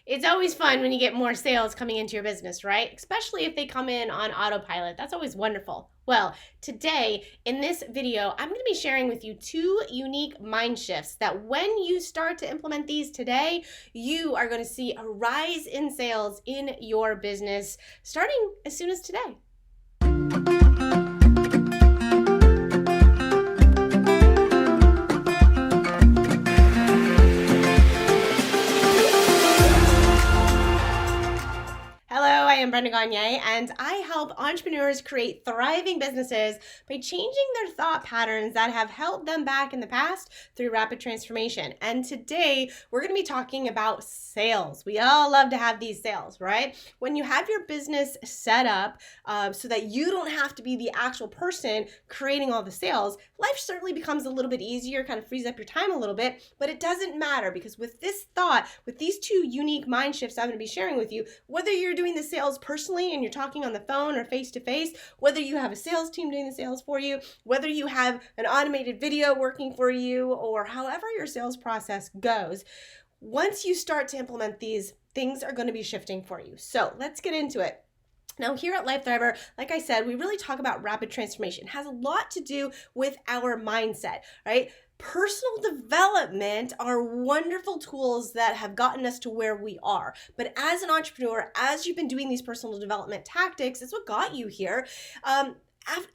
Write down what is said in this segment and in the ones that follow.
It's always fun when you get more sales coming into your business, right? Especially if they come in on autopilot. That's always wonderful. Well, today in this video, I'm going to be sharing with you two unique mind shifts that when you start to implement these today, you are going to see a rise in sales in your business starting as soon as today. Hello, I am Brenda and I help entrepreneurs create thriving businesses by changing their thought patterns that have held them back in the past through rapid transformation. And today we're going to be talking about sales. We all love to have these sales, right? When you have your business set up so that you don't have to be the actual person creating all the sales, life certainly becomes a little bit easier, kind of frees up your time a little bit, but it doesn't matter because with this thought, with these two unique mind shifts I'm going to be sharing with you, whether you're doing the sales personally and you're talking on the phone or face to face, whether you have a sales team doing the sales for you, whether you have an automated video working for you, or however your sales process goes, once you start to implement these, things are going to be shifting for you. So let's get into it. Now, here at Life Thriver, like I said, we really talk about rapid transformation. It has a lot to do with our mindset, right? Personal development are wonderful tools that have gotten us to where we are. But as an entrepreneur, as you've been doing these personal development tactics, it's what got you here.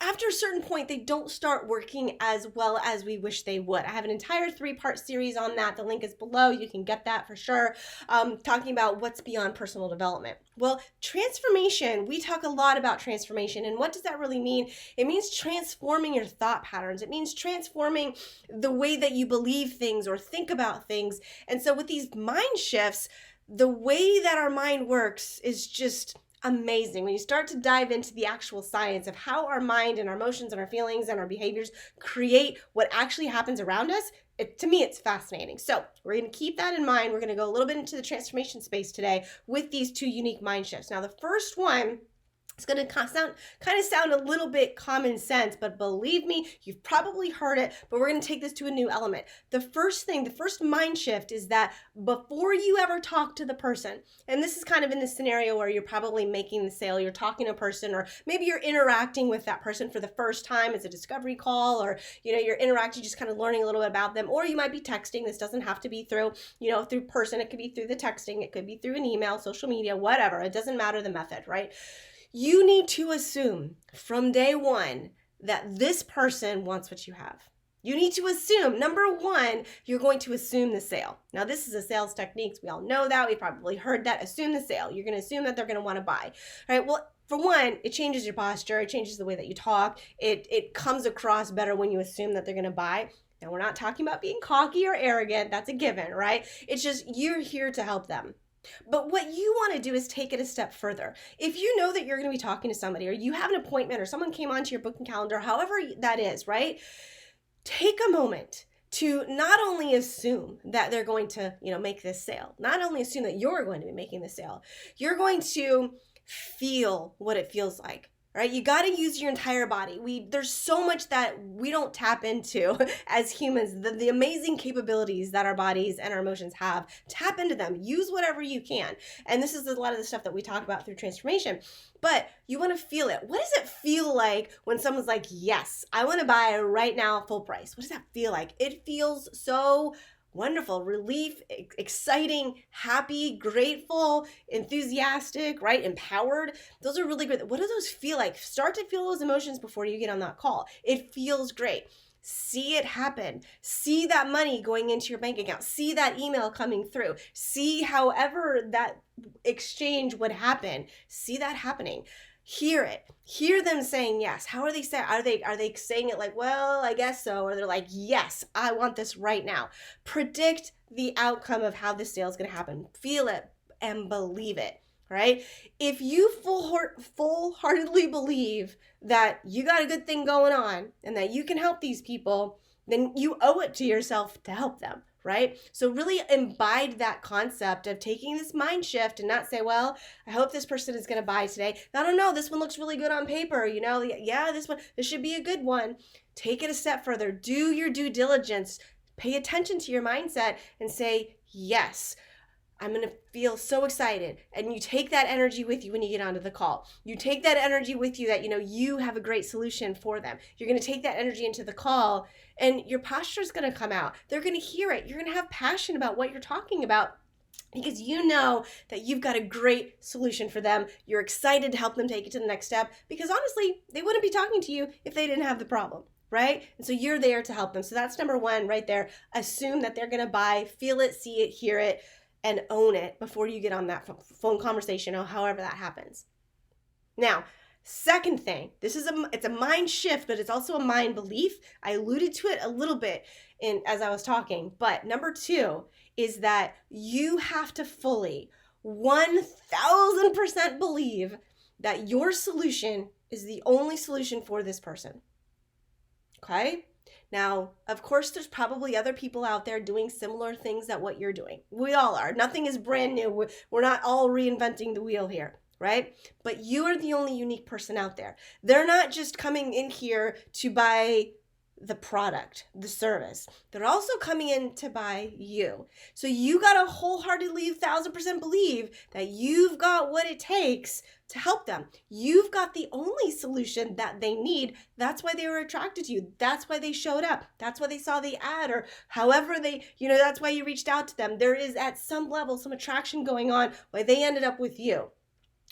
After a certain point, they don't start working as well as we wish they would. I have an entire 3-part series on that. The link is below. You can get that for sure. Talking about what's beyond personal development. Well, transformation, we talk a lot about transformation. And what does that really mean? It means transforming your thought patterns. It means transforming the way that you believe things or think about things. And so with these mind shifts, the way that our mind works is just amazing. When you start to dive into the actual science of how our mind and our emotions and our feelings and our behaviors create what actually happens around us, to me, it's fascinating. So we're going to keep that in mind. We're going to go a little bit into the transformation space today with these two unique mind shifts. Now, the first one, it's going to sound a little bit common sense, but believe me, you've probably heard it, but we're going to take this to a new element. The first mind shift is that before you ever talk to the person, and this is kind of in the scenario where you're probably making the sale, you're talking to a person, or maybe you're interacting with that person for the first time as a discovery call, or you're interacting, just kind of learning a little bit about them, or you might be texting. This doesn't have to be through person. It could be through the texting. It could be through an email, social media, whatever. It doesn't matter the method, right? You need to assume from day one that this person wants what you have. You need to assume, number one, you're going to assume the sale. Now, this is a sales technique. We all know that. We've probably heard that. Assume the sale. You're going to assume that they're going to want to buy. All right. Well, for one, it changes your posture. It changes the way that you talk. It comes across better when you assume that they're going to buy. Now, we're not talking about being cocky or arrogant. That's a given, right? It's just you're here to help them. But what you want to do is take it a step further. If you know that you're going to be talking to somebody, or you have an appointment, or someone came onto your booking calendar, however that is, right? Take a moment to not only assume that they're going to, make this sale, not only assume that you're going to be making the sale, you're going to feel what it feels like. Right? You got to use your entire body. There's so much that we don't tap into as humans, the amazing capabilities that our bodies and our emotions have. Tap into them. Use whatever you can. And this is a lot of the stuff that we talk about through transformation. But you want to feel it. What does it feel like when someone's like, yes, I want to buy right now full price? What does that feel like? It feels so wonderful, relief, exciting, happy, grateful, enthusiastic, right? Empowered. Those are really great. What do those feel like? Start to feel those emotions before you get on that call. It feels great. See it happen. See that money going into your bank account. See that email coming through. See however that exchange would happen. See that happening. Hear it. Hear them saying yes. How are they saying? Are they saying it like, well, I guess so? Or they're like, yes, I want this right now. Predict the outcome of how this sale is going to happen. Feel it and believe it, right? If you full-heartedly believe that you got a good thing going on and that you can help these people, then you owe it to yourself to help them. Right? So really imbibe that concept of taking this mind shift and not say, well, I hope this person is going to buy today. I don't know. This one looks really good on paper. Yeah, this should be a good one. Take it a step further. Do your due diligence. Pay attention to your mindset and say, yes, I'm going to feel so excited. And you take that energy with you when you get onto the call. You take that energy with you that, you have a great solution for them. You're going to take that energy into the call, and your posture is going to come out. They're going to hear it. You're going to have passion about what you're talking about, because you know that you've got a great solution for them. You're excited to help them take it to the next step, because honestly, they wouldn't be talking to you if they didn't have the problem, right? And so you're there to help them. So that's number one right there. Assume that they're going to buy, feel it, see it, hear it, and own it before you get on that phone conversation, or however that happens. Now, second thing, it's a mind shift, but it's also a mind belief. I alluded to it a little bit as I was talking, but number two is that you have to fully 1,000% believe that your solution is the only solution for this person. Okay? Now, of course, there's probably other people out there doing similar things that what you're doing. We all are. Nothing is brand new. We're not all reinventing the wheel here, right? But you are the only unique person out there. They're not just coming in here to buy the product, the service. They're also coming in to buy you. So you got to wholeheartedly 1,000% believe that you've got what it takes to help them. You've got the only solution that they need. That's why they were attracted to you. That's why they showed up. That's why they saw the ad, or however that's why you reached out to them. There is at some level some attraction going on why they ended up with you,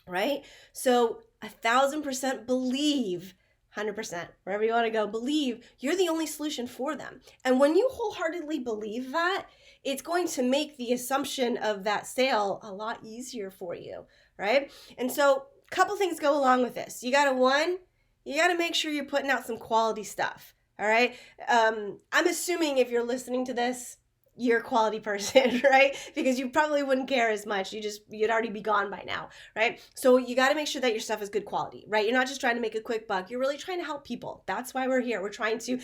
right? So 1,000% believe, 100%, wherever you want to go, believe you're the only solution for them. And when you wholeheartedly believe that, it's going to make the assumption of that sale a lot easier for you, right? And so a couple things go along with this. You got to make sure you're putting out some quality stuff, all right? I'm assuming if you're listening to this, you're a quality person, right? Because you probably wouldn't care as much. You'd already be gone by now, right? So you got to make sure that your stuff is good quality, right? You're not just trying to make a quick buck. You're really trying to help people. That's why we're here. We're trying to,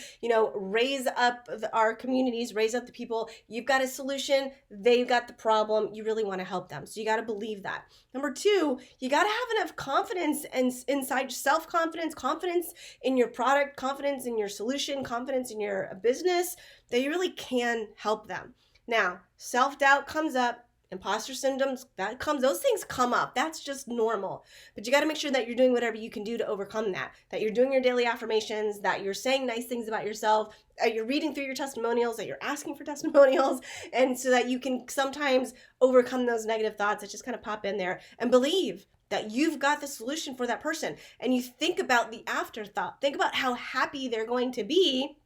raise up our communities, raise up the people. You've got a solution. They've got the problem. You really want to help them. So you got to believe that. Number two, you got to have enough confidence and inside self-confidence, confidence in your product, confidence in your solution, confidence in your business, that you really can help them. Now, self-doubt comes up, imposter syndromes, those things come up. That's just normal. But you got to make sure that you're doing whatever you can do to overcome that you're doing your daily affirmations, that you're saying nice things about yourself, that you're reading through your testimonials, that you're asking for testimonials, and so that you can sometimes overcome those negative thoughts that just kind of pop in there, and believe that you've got the solution for that person. And you think about the afterthought. Think about how happy they're going to be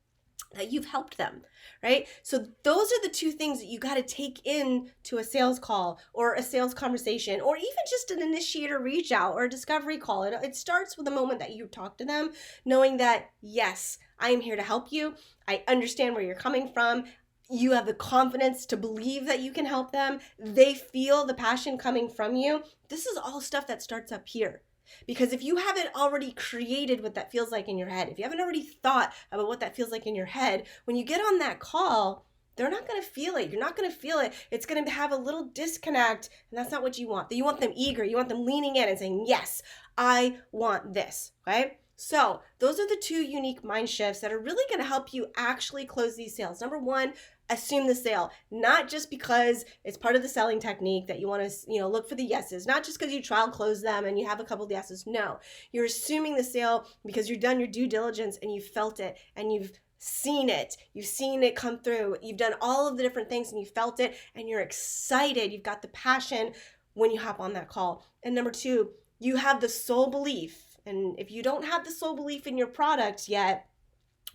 that you've helped them, right? So those are the two things that you got to take into a sales call or a sales conversation, or even just an initiator reach out or a discovery call. It starts with the moment that you talk to them, knowing that, yes, I am here to help you. I understand where you're coming from. You have the confidence to believe that you can help them. They feel the passion coming from you. This is all stuff that starts up here. Because if you haven't already created what that feels like in your head, if you haven't already thought about what that feels like in your head, when you get on that call, they're not going to feel it. You're not going to feel it. It's going to have a little disconnect, and that's not what you want. You want them eager. You want them leaning in and saying, yes, I want this, okay? So those are the two unique mind shifts that are really going to help you actually close these sales. Number one, assume the sale, not just because it's part of the selling technique that you want to, look for the yeses, not just because you trial close them and you have a couple of yeses. No, you're assuming the sale because you've done your due diligence and you felt it and you've seen it. You've seen it come through. You've done all of the different things and you felt it and you're excited. You've got the passion when you hop on that call. And number two, you have the soul belief. And if you don't have the soul belief in your product yet,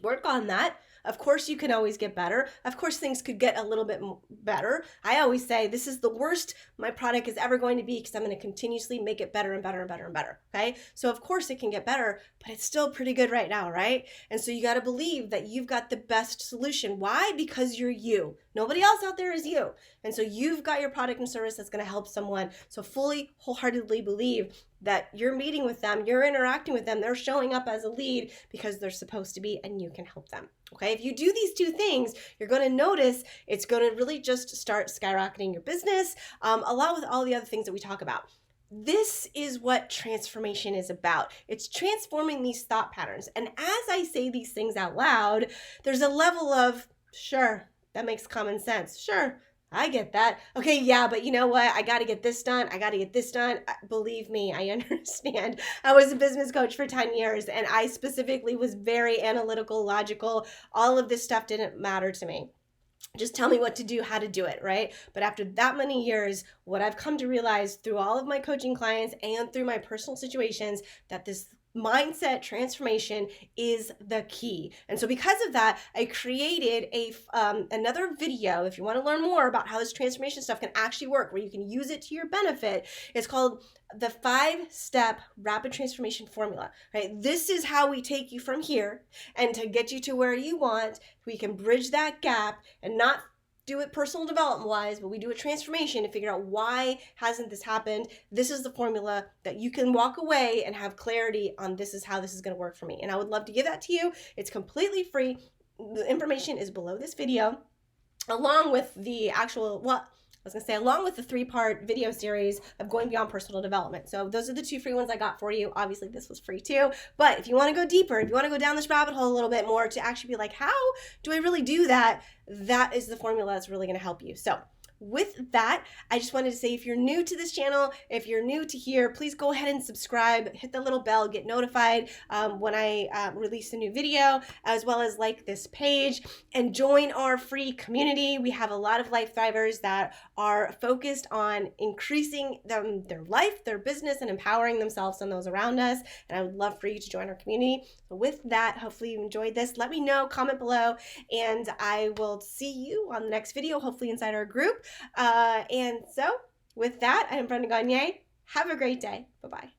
work on that. Of course, you can always get better. Of course, things could get a little bit better. I always say this is the worst my product is ever going to be because I'm going to continuously make it better and better and better and better. Okay. So of course it can get better, but it's still pretty good right now, right? And so you got to believe that you've got the best solution. Why? Because you're you. Nobody else out there is you. And so you've got your product and service that's going to help someone. So fully, wholeheartedly believe that you're meeting with them, you're interacting with them, they're showing up as a lead because they're supposed to be, and you can help them. Okay, if you do these two things, you're going to notice it's going to really just start skyrocketing your business, along with all the other things that we talk about. This is what transformation is about. It's transforming these thought patterns. And as I say these things out loud, there's a level of, sure, that makes common sense. Sure, I get that. Okay, yeah, but you know what? I got to get this done. I got to get this done. Believe me, I understand. I was a business coach for 10 years and I specifically was very analytical, logical. All of this stuff didn't matter to me. Just tell me what to do, how to do it, right? But after that many years, what I've come to realize through all of my coaching clients and through my personal situations, that this mindset transformation is the key. And so because of that, I created another video. If you want to learn more about how this transformation stuff can actually work, where you can use it to your benefit, it's called the 5-step rapid transformation formula, right? This is how we take you from here, and to get you to where you want, we can bridge that gap and not do it personal development wise, but we do a transformation to figure out why hasn't this happened. This is the formula that you can walk away and have clarity on. This is how this is going to work for me. And I would love to give that to you. It's completely free. The information is below this video, along with the actual, along with the 3-part video series of going beyond personal development. So those are the 2 free ones I got for you. Obviously, this was free too. But if you want to go deeper, if you want to go down this rabbit hole a little bit more to actually be like, how do I really do that? That is the formula that's really going to help you. So with that, I just wanted to say, if you're new to this channel, if you're new to here, please go ahead and subscribe, hit the little bell, get notified when I release a new video, as well as like this page and join our free community. We have a lot of life thrivers that are focused on increasing their life, their business, and empowering themselves and those around us. And I would love for you to join our community. So with that, hopefully you enjoyed this. Let me know, comment below, and I will see you on the next video, hopefully inside our group. And so with that, I am Brenda Gagne. Have a great day. Bye-bye.